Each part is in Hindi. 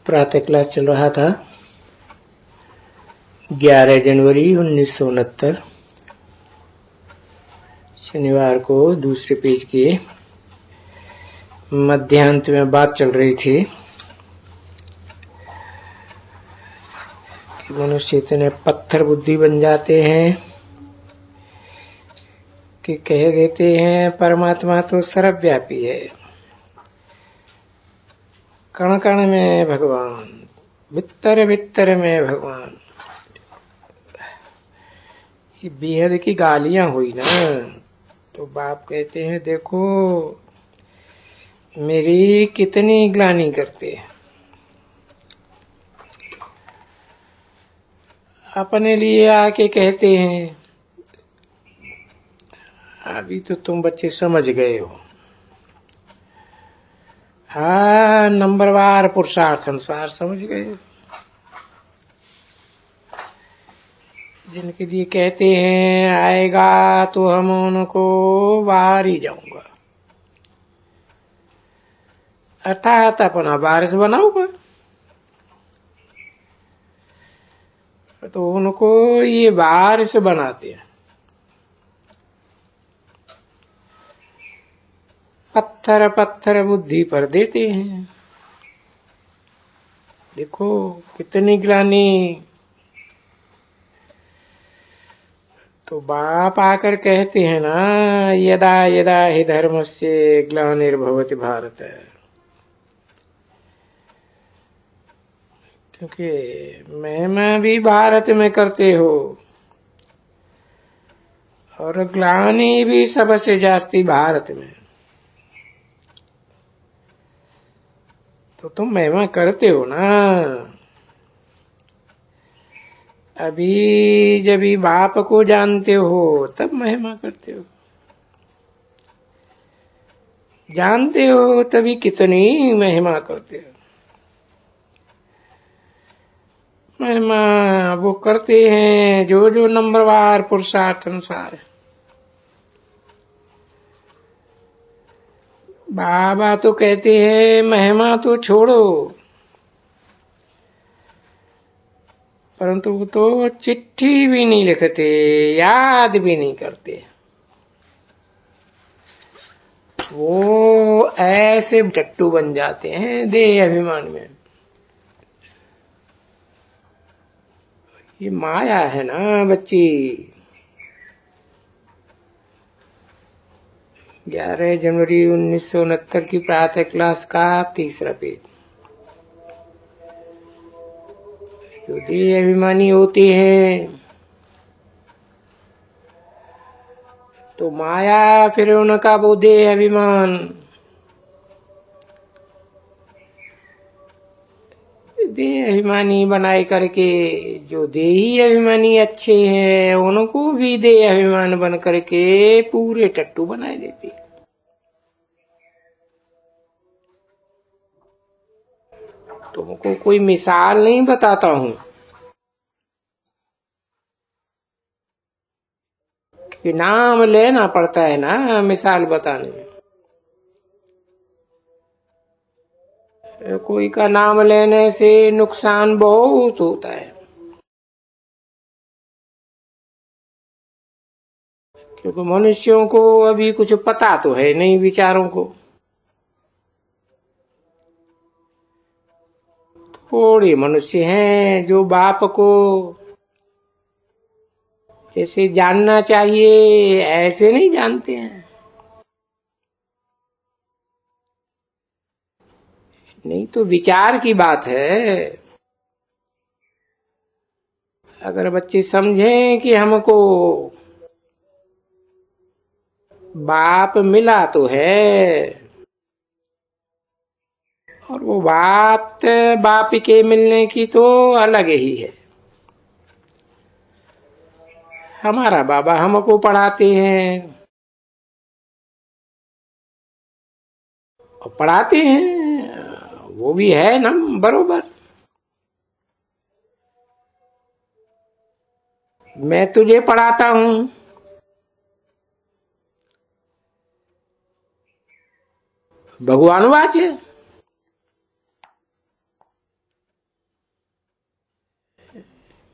प्रातः क्लास चल रहा था। 11 जनवरी 1969 शनिवार को दूसरे पेज के मध्यांत में बात चल रही थी कि मनुष्य इतने पत्थर बुद्धि बन जाते हैं कि कह देते हैं परमात्मा तो सर्वव्यापी है, कण कण में भगवान, भीतर भीतर में भगवान। ये बेहद की गालियां हुई ना, तो बाप कहते हैं देखो मेरी कितनी ग्लानि करते हैं, अपने लिए आके कहते हैं। अभी तो तुम बच्चे समझ गए हो, हाँ नंबरवार पुरुषार्थ अनुसार समझ गए। जिनके लिए कहते हैं आएगा तो हम उनको बाहर ही जाऊंगा, अर्थात अपना वारिस बनाऊंगा, तो उनको ये वारिस बनाते हैं। पत्थर पत्थर बुद्धि पर देते हैं। देखो कितनी ग्लानि। तो बाप आकर कहते हैं ना, यदा यदा हि धर्मस्य ग्लानिर्भवति भारत, क्योंकि महिमा भी भारत में करते हो और ग्लानि भी सबसे जास्ती भारत में। तो तुम महिमा करते हो ना। अभी जब बाप को जानते हो तब महिमा करते हो, जानते हो तभी कितनी महिमा करते हो। महिमा वो करते हैं जो जो नंबरवार पुरुषार्थ अनुसार है। बाबा तो कहते हैं महिमा तो छोड़ो, परंतु वो तो चिट्ठी भी नहीं लिखते, याद भी नहीं करते। वो ऐसे टट्टू बन जाते हैं देह अभिमान में। ये माया है ना बच्ची। 11 जनवरी 1969 की प्रातः क्लास का तीसरा पेज। जो देह अभिमानी होते हैं तो माया फिर उनका वो देह अभिमान देह अभिमानी बनाए करके, जो देही अभिमानी अच्छे हैं उनको भी देह अभिमान बन करके पूरे टट्टू बनाए देते। तुमको कोई मिसाल नहीं बताता हूं कि नाम लेना पड़ता है ना मिसाल बताने में। कोई का नाम लेने से नुकसान बहुत होता है, क्योंकि मनुष्यों को अभी कुछ पता तो है नहीं विचारों को। थोड़े मनुष्य हैं जो बाप को जैसे जानना चाहिए ऐसे नहीं जानते हैं। नहीं तो विचार की बात है। अगर बच्चे समझें कि हमको बाप मिला तो है, और वो बात बाप के मिलने की तो अलग ही है। हमारा बाबा हमको पढ़ाते हैं और पढ़ाते हैं, वो भी है ना बरोबर। मैं तुझे पढ़ाता हूं, भगवान वाच है।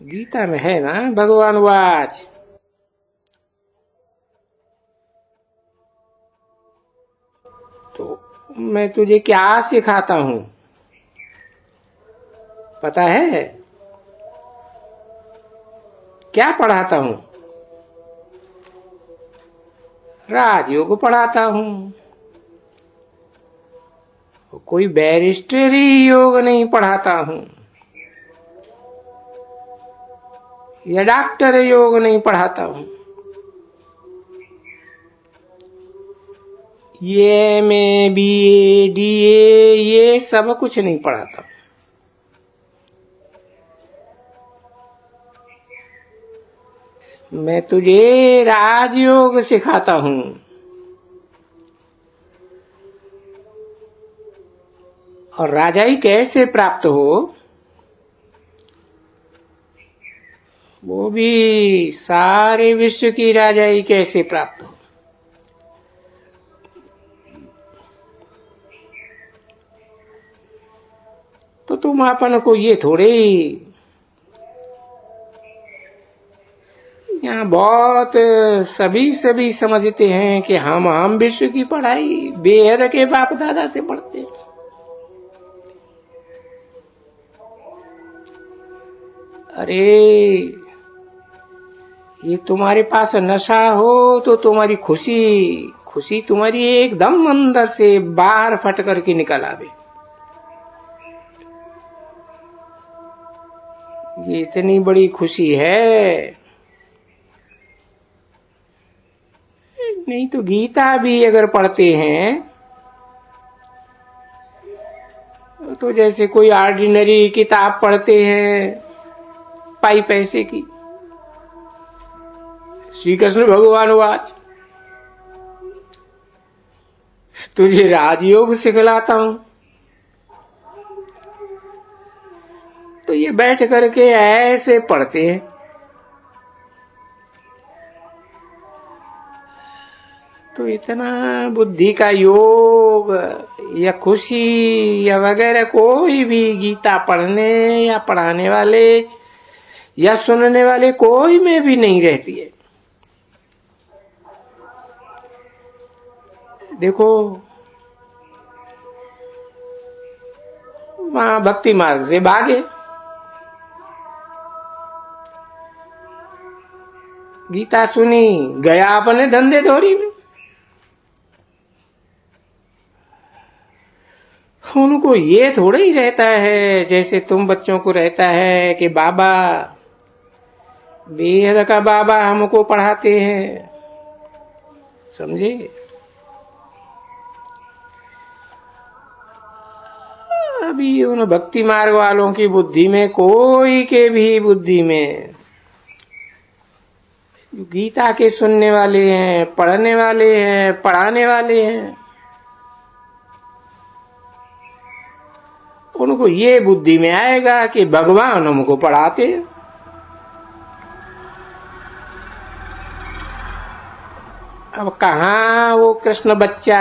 गीता में है ना, भगवान वाच। तो मैं तुझे क्या सिखाता हूं पता है? क्या पढ़ाता हूं? राजयोग पढ़ाता हूं। कोई बैरिस्टरी योग नहीं पढ़ाता हूं, या डॉक्टर योग नहीं पढ़ाता हूं। ये में BA DA ये सब कुछ नहीं पढ़ाता। मैं तुझे राजयोग सिखाता हूं। और राजाई कैसे प्राप्त हो, वो भी सारे विश्व की राजाई कैसे प्राप्त हो। तो तुम अपन को ये थोड़े ही, यहाँ बहुत सभी समझते हैं कि हम विश्व की पढ़ाई बेहद के बाप दादा से पढ़ते हैं। अरे ये तुम्हारे पास नशा हो तो तुम्हारी खुशी तुम्हारी एकदम अंदर से बाहर फट करके निकल आवे। ये इतनी बड़ी खुशी है। नहीं तो गीता भी अगर पढ़ते हैं तो जैसे कोई ऑर्डिनरी किताब पढ़ते हैं पाई पैसे की। श्री कृष्ण भगवान वाच, तुझे राजयोग सिखलाता हूं। तो ये बैठ करके ऐसे पढ़ते हैं। तो इतना बुद्धि का योग या खुशी या वगैरह कोई भी गीता पढ़ने या पढ़ाने वाले या सुनने वाले कोई में भी नहीं रहती है। देखो वहां भक्ति मार्ग से भागे, गीता सुनी, गया अपने धंधे धोरी में। उनको ये थोड़ा ही रहता है जैसे तुम बच्चों को रहता है कि बाबा बेहद का बाबा हमको पढ़ाते हैं, समझे। अभी उन भक्ति मार्ग वालों की बुद्धि में, कोई के भी बुद्धि में, गीता के सुनने वाले हैं, पढ़ने वाले हैं, पढ़ाने वाले हैं, उनको ये बुद्धि में आएगा कि भगवान हमको पढ़ाते हैं। अब कहाँ वो कृष्ण बच्चा,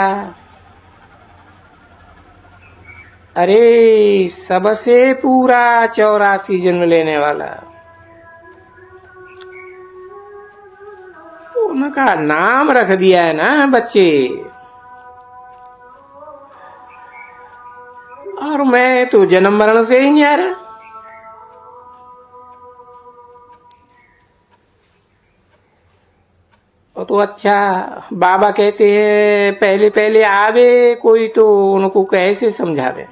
अरे सबसे पूरा 84 जन्म लेने वाला, उनका नाम रख दिया है ना बच्चे। और मैं तो जन्म मरण से ही नहीं आ रहा। तो अच्छा, बाबा कहते हैं पहले पहले आवे कोई तो उनको कैसे समझावे।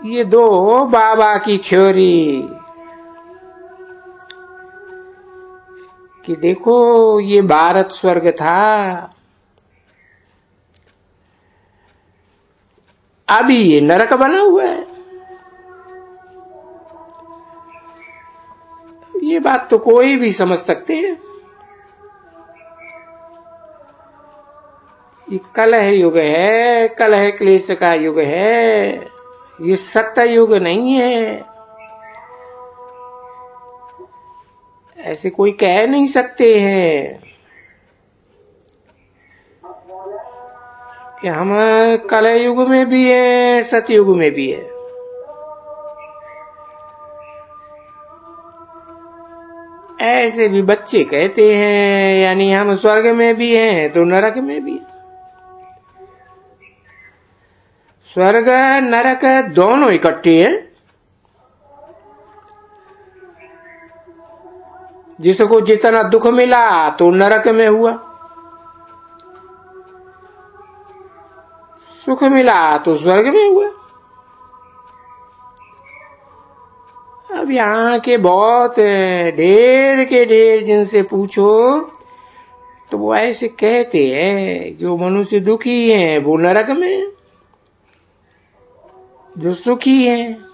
ये दो बाबा की थ्योरी कि देखो ये भारत स्वर्ग था, अभी ये नरक बना हुआ है। ये बात तो कोई भी समझ सकते हैं। ये कलह युग है, कलह क्लेश का युग है, ये सत्य युग नहीं है। ऐसे कोई कह नहीं सकते हैं कि हम कलह युग में भी है, सतयुग में भी है। ऐसे भी बच्चे कहते हैं, यानी हम स्वर्ग में भी हैं तो नरक में भी हैं। स्वर्ग नरक दोनों इकट्ठे हैं। जिसको जितना दुख मिला तो नरक में हुआ, सुख मिला तो स्वर्ग में हुआ। अब यहाँ के बहुत ढेर के ढेर जिनसे पूछो तो वो ऐसे कहते हैं, जो मनुष्य दुखी हैं वो नरक में, जो सुखी हैं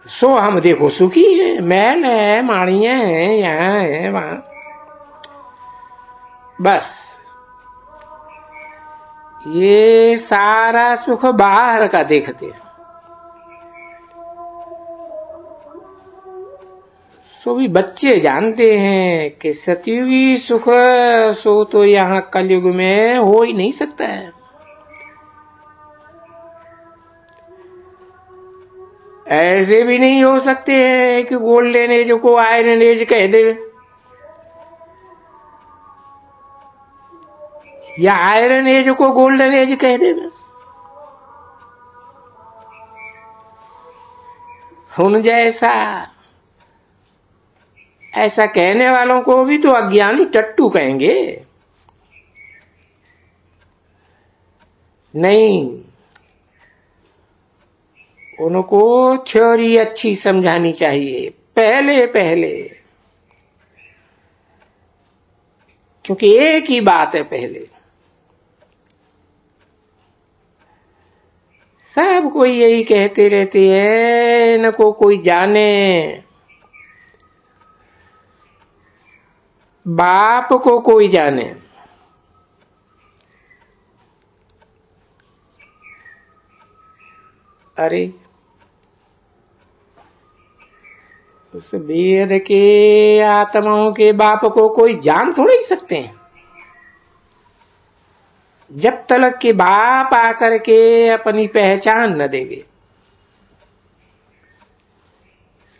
सो हम देखो सुखी हैं, महल है, माड़ियां हैं, यहाँ है वहां। बस ये सारा सुख बाहर का देखते हैं। सो भी बच्चे जानते हैं कि सतयुगी सुख सो तो यहाँ कलयुग में हो ही नहीं सकता है। ऐसे भी नहीं हो सकते हैं कि गोल्डन एज को आयरन एज कह दे, या आयरन एज को गोल्डन एज कह दे। उन जैसा ऐसा कहने वालों को भी तो अज्ञानी टट्टू कहेंगे। नहीं, उनको थ्योरी अच्छी समझानी चाहिए पहले पहले, क्योंकि एक ही बात है पहले। सब कोई यही कहते रहते हैं, न कोई जाने। बाप को कोई जाने। अरे उस वेद के आत्माओं के बाप को कोई जान थोड़े ही सकते हैं, जब तक के बाप आकर के अपनी पहचान न देंगे।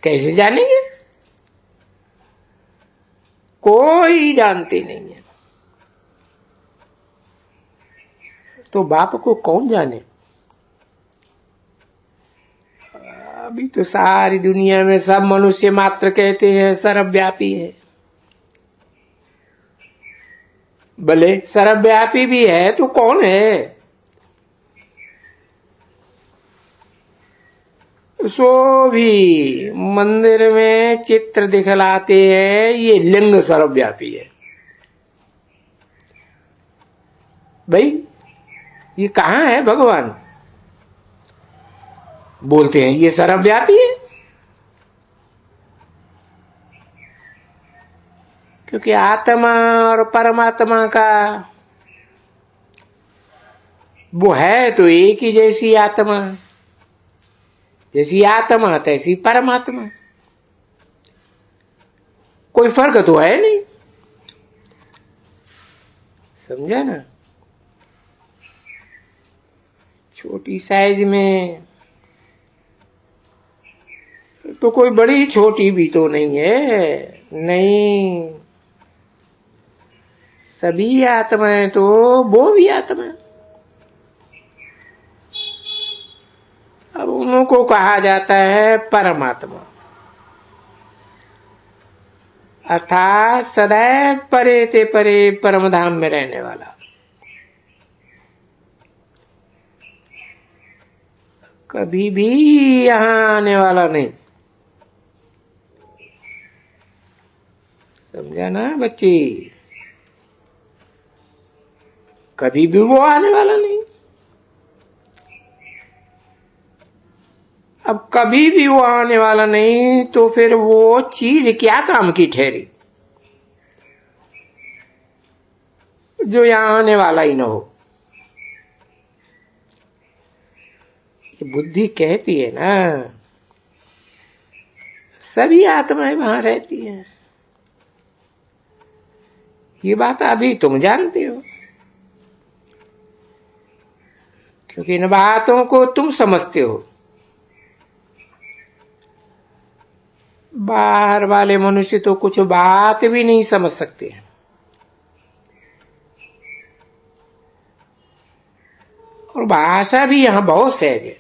कैसे जानेंगे? कोई जानते नहीं है। तो बाप को कौन जाने? अभी तो सारी दुनिया में सब मनुष्य मात्र कहते हैं सर्वव्यापी है। भले सर्वव्यापी भी है तो कौन है? सो भी मंदिर में चित्र दिखलाते हैं ये लिंग सर्वव्यापी है। भाई ये कहाँ है भगवान? बोलते हैं ये सर्वव्यापी है, क्योंकि आत्मा और परमात्मा का वो है तो एक ही जैसी आत्मा, जैसी आत्मा तैसी परमात्मा, कोई फर्क तो है नहीं। समझा ना? छोटी साइज में तो कोई बड़ी छोटी भी तो नहीं है। नहीं, सभी आत्माएं तो वो भी आत्मा। अब उनको कहा जाता है परमात्मा, अर्थात सदैव परे ते परे परम धाम में रहने वाला। कभी भी यहां आने वाला नहीं। समझा ना बच्चे? कभी भी वो आने वाला नहीं। अब कभी भी वो आने वाला नहीं तो फिर वो चीज क्या काम की ठहरी जो यहां आने वाला ही ना हो? बुद्धि कहती है ना सभी आत्माएं वहां रहती हैं। ये बात अभी तुम जानते हो, क्योंकि इन बातों को तुम समझते हो। बाहर वाले मनुष्य तो कुछ बात भी नहीं समझ सकते हैं। और भाषा भी यहां बहुत सहज है,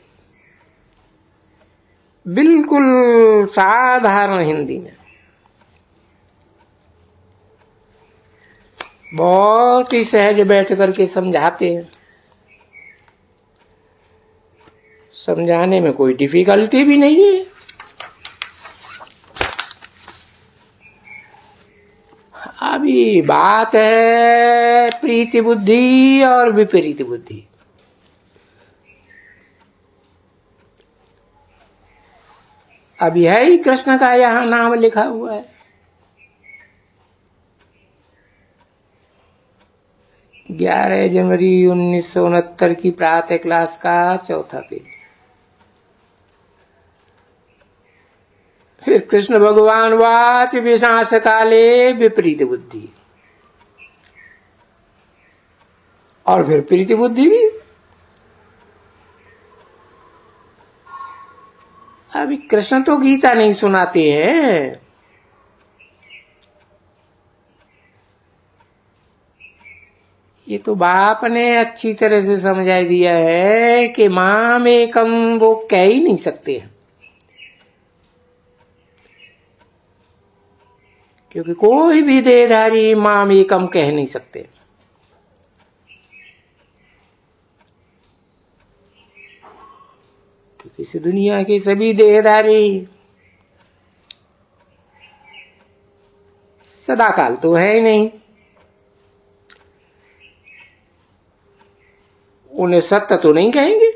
बिल्कुल साधारण हिंदी में, बहुत ही सहज बैठ करके समझाते हैं। समझाने में कोई डिफिकल्टी भी नहीं है। अभी बात है प्रीति बुद्धि और विपरीत बुद्धि। अभी है ही कृष्ण का यहां नाम लिखा हुआ है। 11 जनवरी 1969 की प्रातः क्लास का 4था पेज। फिर कृष्ण भगवान वाच विनाश काले विपरीत बुद्धि, और फिर प्रीति बुद्धि भी। अभी कृष्ण तो गीता नहीं सुनाते हैं, ये तो बाप ने अच्छी तरह से समझा दिया है कि माम एकम वो कह ही नहीं सकते हैं, क्योंकि कोई भी देहधारी माम एकम कह नहीं सकते। क्योंकि इस दुनिया के सभी देहधारी सदाकाल तो है ही नहीं, उन्हें सत्य तो नहीं कहेंगे।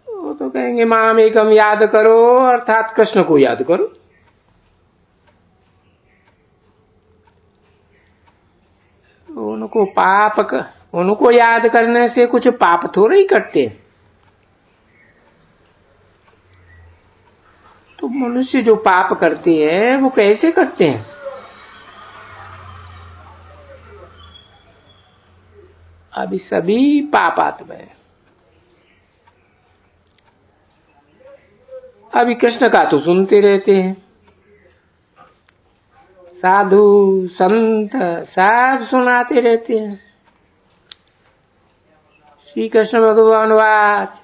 वो तो कहेंगे माम एकम याद करो, अर्थात कृष्ण को याद करो। उनको याद करने से कुछ पाप थोड़े ही कटते। तो मनुष्य जो पाप करते हैं वो कैसे करते हैं? अभी सभी पापात्मा है। अभी कृष्ण का तो सुनते रहते हैं, साधु संत सब सुनाते रहते हैं। श्री कृष्ण भगवान वाच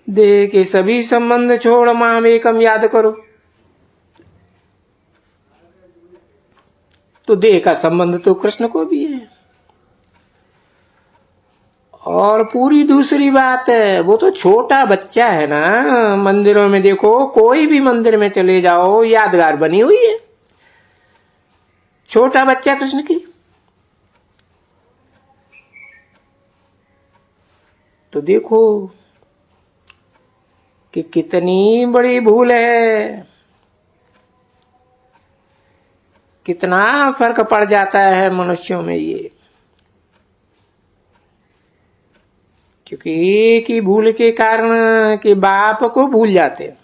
देह के सभी संबंध छोड़ माम एकम याद करो। तो देह का संबंध तो कृष्ण को भी है। और पूरी दूसरी बात है, वो तो छोटा बच्चा है ना। मंदिरों में देखो, कोई भी मंदिर में चले जाओ, यादगार बनी हुई है छोटा बच्चा कृष्ण की। तो देखो कि कितनी बड़ी भूल है, कितना फर्क पड़ जाता है मनुष्यों में ये। क्योंकि एक ही भूल के कारण कि बाप को भूल जाते हैं।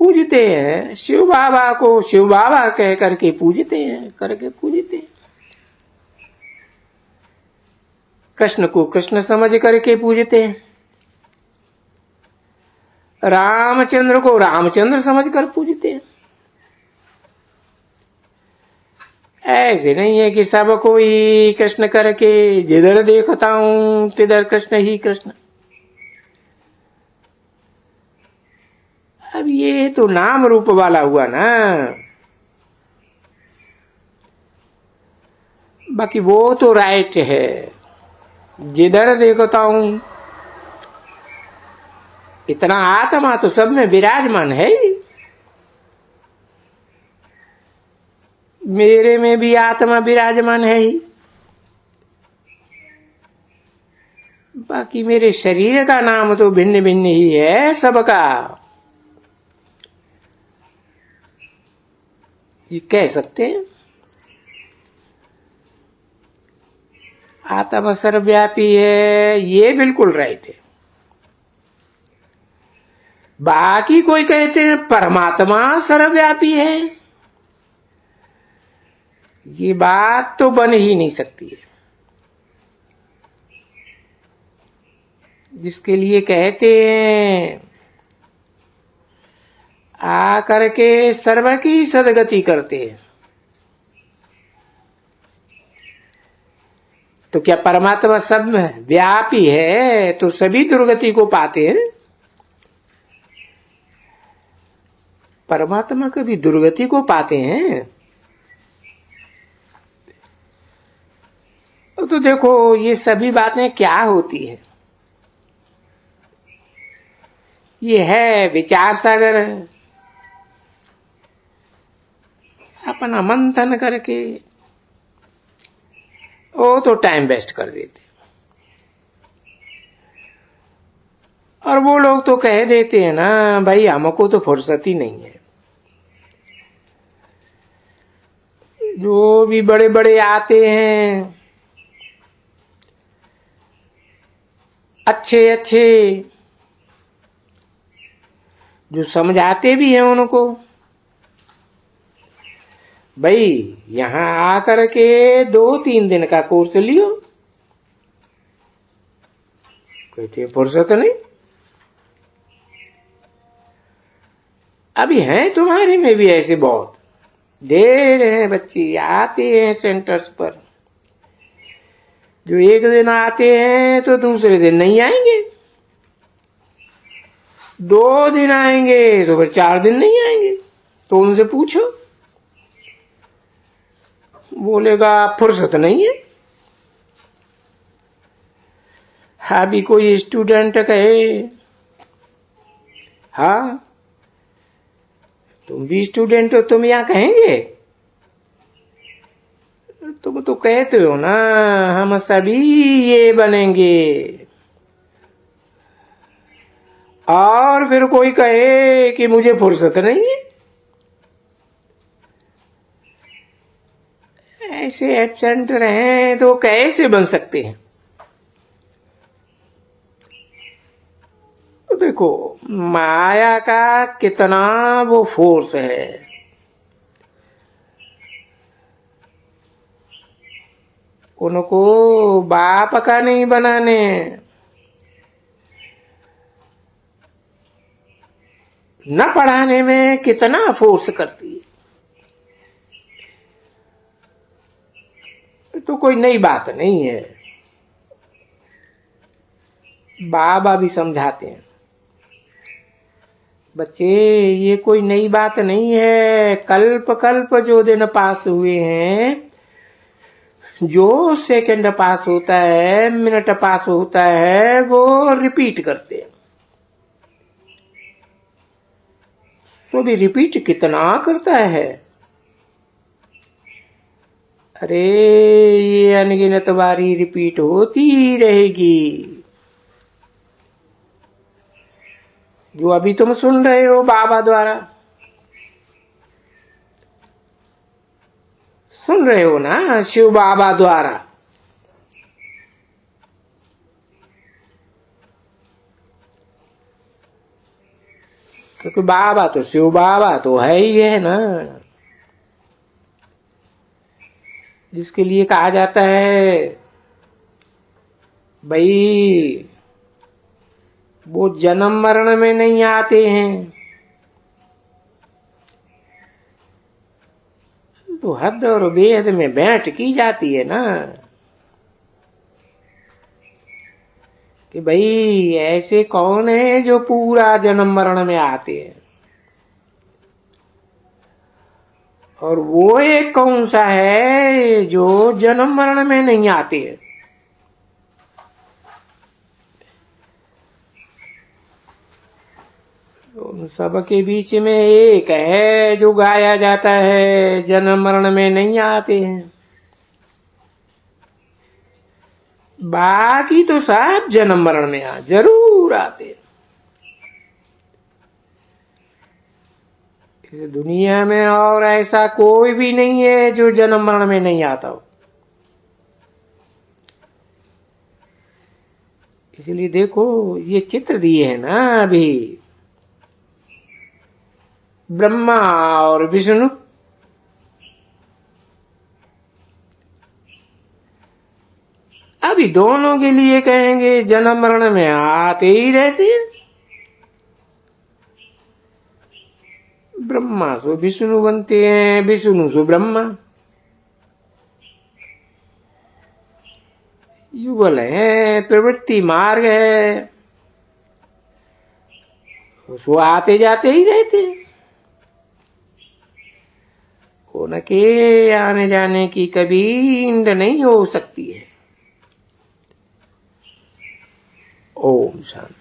पूजते हैं शिव बाबा को, शिव बाबा कह करके पूजते हैं, करके पूजते हैं। कृष्ण को कृष्ण समझ करके पूजते हैं, रामचंद्र को रामचंद्र समझ कर पूजते हैं। ऐसे नहीं है कि सबको ही कृष्ण करके जिधर देखता हूं तिधर कृष्ण ही कृष्ण। अब ये तो नाम रूप वाला हुआ ना, बाकी वो तो राइट है। जिधर देखता हूं, इतना आत्मा तो सब में विराजमान है ही। मेरे में भी आत्मा विराजमान है ही। बाकी मेरे शरीर का नाम तो भिन्न भिन्न ही है सबका, ये कह सकते हैं। आत्मा सर्वव्यापी है, ये बिल्कुल राइट है। बाकी कोई कहते हैं परमात्मा सर्वव्यापी है, ये बात तो बन ही नहीं सकती है। जिसके लिए कहते हैं आ करके सर्व की सदगति करते हैं। तो क्या परमात्मा सब में व्यापी है तो सभी दुर्गति को पाते हैं? परमात्मा कभी दुर्गति को पाते हैं? तो देखो ये सभी बातें क्या होती है, ये है विचार सागर। अपना मंथन करके वो तो टाइम वेस्ट कर देते, और वो लोग तो कह देते हैं ना भाई हमको तो फुर्सत ही नहीं है। जो भी बड़े बड़े आते हैं अच्छे अच्छे, जो समझाते भी हैं उनको भाई यहां आकर के 2-3 दिन का कोर्स लियो, कहते फुर्सत नहीं। अभी हैं तुम्हारे में भी ऐसे बहुत ढेर हैं बच्चे आते हैं सेंटर्स पर, जो एक दिन आते हैं तो दूसरे दिन नहीं आएंगे, 2 दिन आएंगे तो फिर 4 दिन नहीं आएंगे। तो उनसे पूछो, बोलेगा फुर्सत नहीं है। अभी कोई स्टूडेंट कहे हाँ तुम भी स्टूडेंट हो, तुम यहां कहेंगे? तुम तो कहते हो ना हम सभी ये बनेंगे, और फिर कोई कहे कि मुझे फुर्सत नहीं है। ऐसे एब्सेंट रहे तो कैसे बन सकते हैं? तो देखो माया का कितना वो फोर्स है। उनको बाप का नहीं बनाने, न पढ़ाने में कितना फोर्स करती है। तो कोई नई बात नहीं है, बाबा भी समझाते हैं बच्चे ये कोई नई बात नहीं है। कल्प कल्प जो दिन पास हुए हैं, जो सेकंड पास होता है, मिनट पास होता है, वो रिपीट करते हैं। तो भी रिपीट कितना करता है? अरे ये अनगिनत बारी रिपीट होती रहेगी। जो अभी तुम सुन रहे हो बाबा द्वारा, सुन रहे हो ना शिव बाबा द्वारा, क्योंकि बाबा तो शिव बाबा तो है ही है ना, जिसके लिए कहा जाता है भाई वो जन्म मरण में नहीं आते हैं। तो हद और बेहद में बैठ की जाती है ना कि भाई ऐसे कौन है जो पूरा जन्म मरण में आते हैं, और वो एक कौन सा है जो जन्म मरण में नहीं आते हैं। उन सब के बीच में एक है जो गाया जाता है जन्म मरण में नहीं आते हैं, बाकी तो सब जन्म मरण में जरूर आते हैं। इस दुनिया में और ऐसा कोई भी नहीं है जो जन्म मरण में नहीं आता हो। इसलिए देखो ये चित्र दिए हैं ना अभी, ब्रह्मा और विष्णु, अब अभी दोनों के लिए कहेंगे जन्म मरण में आते ही रहते हैं। ब्रह्मा सो विष्णु बनते हैं, विष्णु सो ब्रह्मा। युगल है, प्रवृत्ति मार्ग है, सो आते जाते ही रहते हैं। उनके आने जाने की कभी इंड नहीं हो सकती है। ओम शांति।